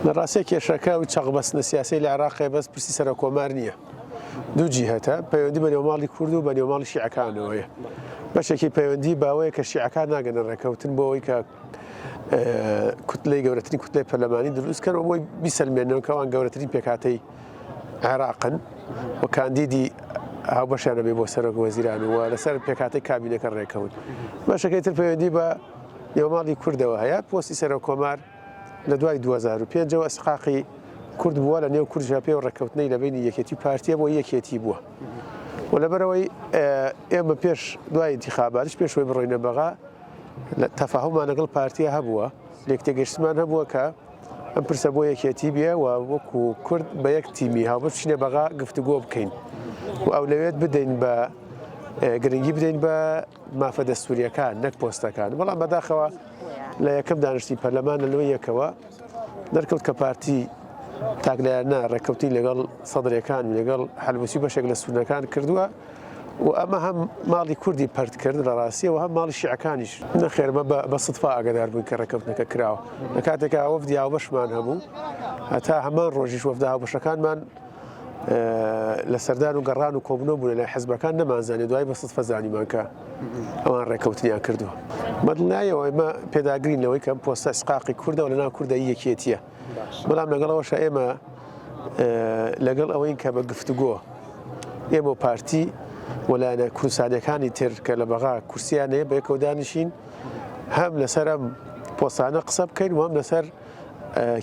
لە ڕاستە کێشەکە و چەقبەستنە سیاسی لە عێراقی بەس پرسی سەرۆک کۆمار نییە. دوو جیهەتە پەیوەندی بە نێوماڵی کورد و بە نێوماڵی شیعەکانەوەیە. بەشێکی پەیوەندی باوەیە کە شیعەکان ناگەنە ڕێکەوتن بۆ ئەوەی کە کوتلەی گەورەترین کوتلەی پەرلەمانی دروستکەن و بۆی بیسەلمێنەوە کە ئەوان گەورەترین پێکهاتەی عێراقن و کاندیدی هاوبەشیانە بێ بۆ سەرۆک وەزیرانەوە لەسەر پێکهاتەی کابینەکە ڕێکەوت. بەشەکەی تر پەیوەندی بە نێوماڵی کوردەوە هەیە پۆستی سەرۆک کۆمار لە دوای 2005 ئەسقاقی کورد بووە لە نێو کوردژا پێ و ڕێکەوتنەی لە بینی یەکێتی پارتیە بۆ یەکێتی بووە. و لەبەرەوەی ئێمە پێش دوای انتخاباتش پێشەوەی بڕۆینە بەغا تەفاهممان لەگەڵ پارتیە هەبووە لێک تێگەشتمان هەبووە کە ئەم پرسە بۆ یەکێتی بێ و وەکو کورد بە یەک تیمی هاوبەش بچینە بەغا گفتوگۆ بکەین و ئەولەوێت بدەین بە گرنگی بدەین بە مافە دەستوریەکان نەک پۆستەکان. بەڵام بەداخەوە لە یەکەم دانیشتی پەرلەمان لەوەی یەکەوە دەرکەوت کە پارتی تاکلایانە ڕێکەوتی لەگەڵ سەدرەکان و لەگەڵ حەلبوسی بەشێک لە سونەکان کردووە و ئەمە هەم ماڵی کوردی پەرد کرد لە ڕاستیەوە هەم ماڵی شیعەکانیش نەخێرمە بە سدفا ئاگادار بووین کە ڕێکەوتنەکە کراوە. لە کاتێکا وەفدی هاوبەشمان هەبوو هەتا هەمان ڕۆژیش وەفدە هاوبەشەکانمان لە سەردان و گەڕان و کۆبوونەوە بوون لە حیزبەکان نەمانزانێت دوای بە سدفە زانیمان کە ئەوان ڕێکەوتنیان کردووە. مەدڵنیایەوە ئێمە پێداگرین لەوەی کە پۆستە ئەسقاقی کوردەوە لەناو کوردایی یەکێتیە. بەڵام لەگەڵەوەشە ئێمە لەگەڵ ئەوەی کە بە گفتوگۆ ئێمە و پارتی وەلایەنە کوردستانیەکانی تر کە لە بەغا کورسیان هەیە بە یەکەوە دانیشین هەم لەسەر ئەم پۆستانە قسە بکەین و هەم لەسەر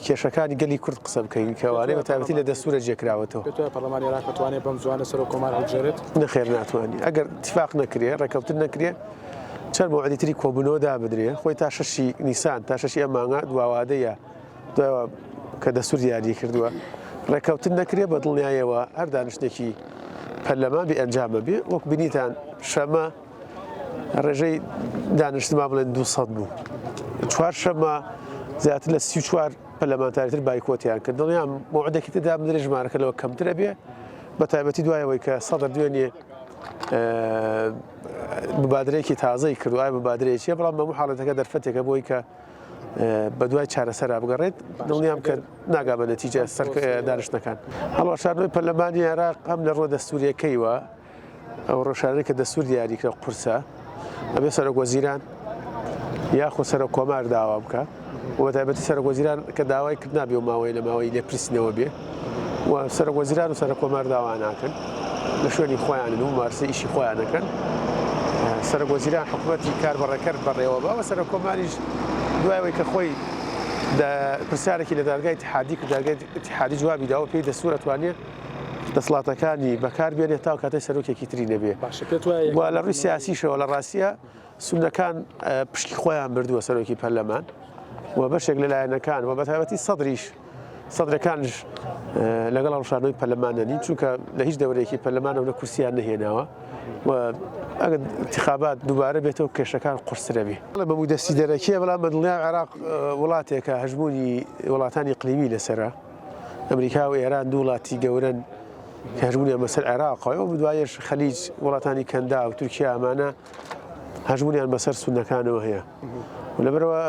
کێشەکانی گەلی کورد قسە بکەین کەوانەیە بە تایبەتی لە دەستورە جێکراوەتەوە. پەرلەمانی عێراق دەتوانێت بەم زوانە سەرۆک کۆمار هەڵبژێرێت؟ نەخێر ناتوانانی. ئەگەر اتفاق نەکرێ ڕێکەوتن نەکرێ چەند موعدی تری کۆبوونەوە دابدرێ خۆی تا 6 نیسان تا 6 ئەم مانگە دواوادەیە دوایەوە کە دەستور دیاری کردووە ڕێکەوتن نەکرێ بە دڵنیایەوە هەر دانیشتێکی پەرلەمان بێ ئەنجامە بێ وەک بینیتان شەمە ڕێژەی دانیشتما بڵێن 200 بوو. چوارشەمە زیاتر لە 34 پەرلەمانتاریتر بایکۆتیان کرد. دڵنیام موعدێکی تردا بدرێ ژمارەکە لەوە کەمترە بێ بە تایبەتی دوایەوەی کە سەدر دوێنێ مبادرەیەکی تازەی کردو ئای مبادرەیەکیە بەڵام بەموو حاڵەتەکە دەرفەتێکە بۆی کە بە دوای چارەسەرا بگەڕێت دڵنیام کە ناگا بە نەتیجە سەر دانیشتەکان. هەڵوەشاردنەوەی پەرلەمانی عێراق هەم لە ڕۆ دەستوریەکەیوە ئەو ڕۆژانەی کە دەستور دیاریکرا قورسە ئەبێ سەرۆک وەزیران یاخۆ سەرۆک کۆمار داوا بکە و بە تایبەتی سەرۆک وەزیران کە داوای کرد نابێ و ماوەی لە ماوەی لێپرسینەوە بێ و سەرۆک وەزیران و سەرۆک کۆمار داوا ناکەن لە شوێنی خۆیانن و مارسی ئیشی خۆیان دەکەن. سەرۆک وەزیران حکوومەتی کاربڕەکەر بەڕێوە بەوە سەرۆک کۆماریش دوایەوەی کە خۆی پرسیارێکی لە دادگای اتحادی کە دادگای اتحادی جوابی داوە پێی دەستور ئەتوانێت دەسەڵاتەکانی بەکاربێنێت تا کاتەی سەرۆکێکی تری نەبێ. و لە ڕووی سیاسیشەوە لە ڕاستیە سونەکان پشتی خۆیان بردووە سەرۆکی پەرلەمان و بەشێک لە لایەنەکان و بە تایبەتی سەدرەکانش لەگەڵ هەڵبژاردنەوەی پەرلەمانەنین چونکە لە هیچ دەورەیەکی پەرلەمانەوە لە کورسیان نەهێناوە و ئەگەر انتخابات دووبارە بێتەوە کێشەکان قورسرە بێ. بەموو دەستی دەرەکیە بەڵام بە دڵنیا عێراق وڵاتێکە هەژمونی وڵاتانی ئیقلیمی لەسەرە ئەمریکا و ئێران دوو وڵاتی گەورن کە هەژمونیان بەسەر عێراقەوە و دوایەش خەلیج وڵاتانی کەندا و تورکیا ئەمانە هەژمونیان بەسەر سونەکانەوە هەیە و لەبەرەوە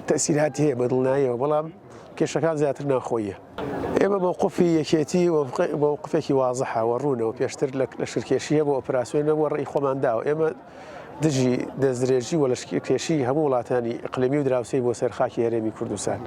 تەسیراتی هەیە بە دڵنیاییەوە بەڵام کێشەکان زیاتر ناخۆیە. ئێمە مووقفی یەکێتی مووقفێکی وازەحە و ڕوونەوە پێشتر لە شرکێشیە بۆ ئۆپراسیۆن نەبووە ڕێی خۆمان داوە. ئێمە دژی دەستدرێژی و لەشکێشی هەموو وڵاتانی ئیقلیمی و دراوسەی بۆ سەر خاکی هەرێمی کوردستان.